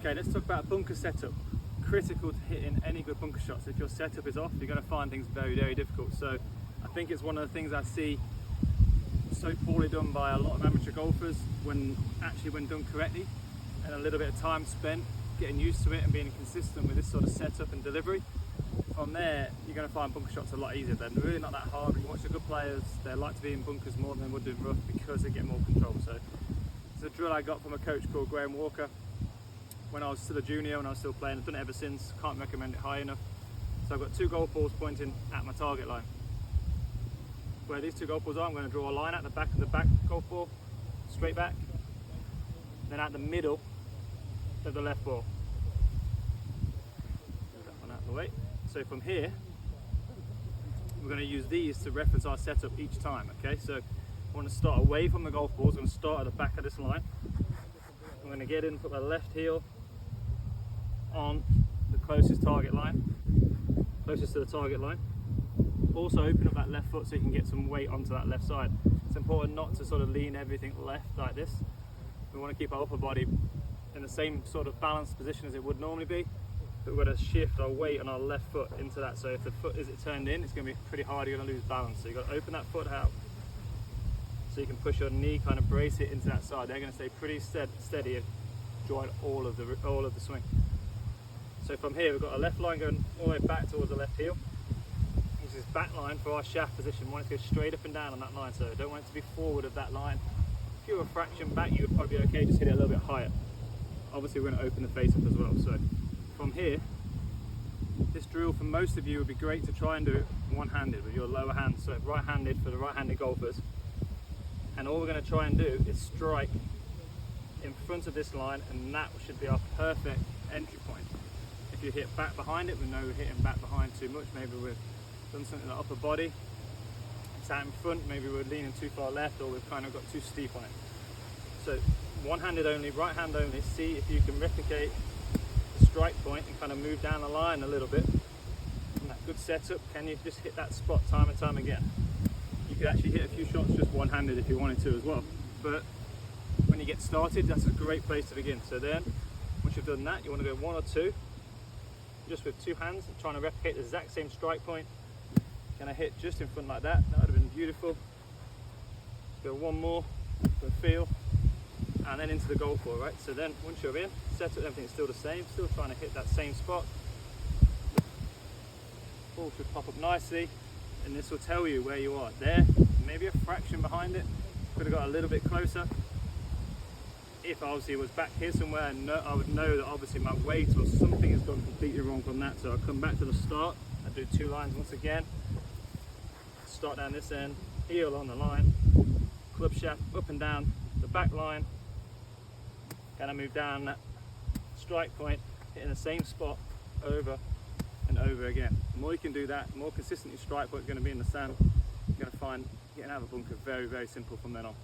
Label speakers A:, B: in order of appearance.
A: Okay, let's talk about bunker setup. Critical to hitting any good bunker shots. If your setup is off, you're going to find things very, very difficult. So I think it's one of the things I see so poorly done by a lot of amateur golfers when done correctly, and a little bit of time spent getting used to it and being consistent with this sort of setup and delivery. From there, you're going to find bunker shots a lot easier. They're really not that hard. When you watch the good players, they like to be in bunkers more than they would do in rough because they get more control. So it's a drill I got from a coach called Graham Walker when I was still a junior, when I was still playing. I've done it ever since, can't recommend it high enough. So I've got 2 golf balls pointing at my target line. Where these 2 golf balls are, I'm going to draw a line at the back of the back golf ball, straight back, then at the middle of the left ball. Put that one out of the way. So from here, we're going to use these to reference our setup each time, okay? So I want to start away from the golf balls. I'm going to start at the back of this line. I'm going to get in, put my left heel on the closest target line, closest to the target line. Also open up that left foot so you can get some weight onto that left side. It's important not to sort of lean everything left like this. We want to keep our upper body in the same sort of balanced position as it would normally be, but we're going to shift our weight on our left foot into that. So if the foot is turned in, it's going to be pretty hard, you're going to lose balance. So you've got to open that foot out so you can push your knee, kind of brace it into that side. They're going to stay pretty steady during all of the swing. So from here, we've got a left line going all the way back towards the left heel. This is back line for our shaft position. We want it to go straight up and down on that line, so don't want it to be forward of that line. If you were a fraction back, you would probably be okay, just hit it a little bit higher. Obviously we're going to open the face up as well. So from here, this drill for most of you would be great to try and do it one-handed with your lower hand, so right-handed for the right-handed golfers. And all we're going to try and do is strike in front of this line, and that should be our perfect entry point. If you hit back behind it, we know we're hitting back behind too much. Maybe we've done something in the upper body. It's out in front, maybe we're leaning too far left, or we've kind of got too steep on it. So one-handed only, right hand only. See if you can replicate the strike point and kind of move down the line a little bit. And that good setup, can you just hit that spot time and time again? You could actually hit a few shots just one-handed if you wanted to as well. But when you get started, that's a great place to begin. So then, once you've done that, you want to go 1 or 2, just with 2 hands, trying to replicate the exact same strike point. Can I hit just in front like that? That would have been beautiful. Go 1 more for feel, and then into the golf ball, right? So then, once you're in, setup, everything's still the same, still trying to hit that same spot. Ball should pop up nicely, and this will tell you where you are. There, maybe a fraction behind it. Could have got a little bit closer. If obviously it was back here somewhere, I would know that obviously my weight or something has gone completely wrong from that. So I'll come back to the start. I do 2 lines once again. Start down this end, heel on the line, club shaft up and down the back line. Gonna move down that strike point, hitting the same spot over and over again. The more you can do that, the more consistent your strike point is going to be in the sand. You're going to find getting out of a bunker very, very simple from then on.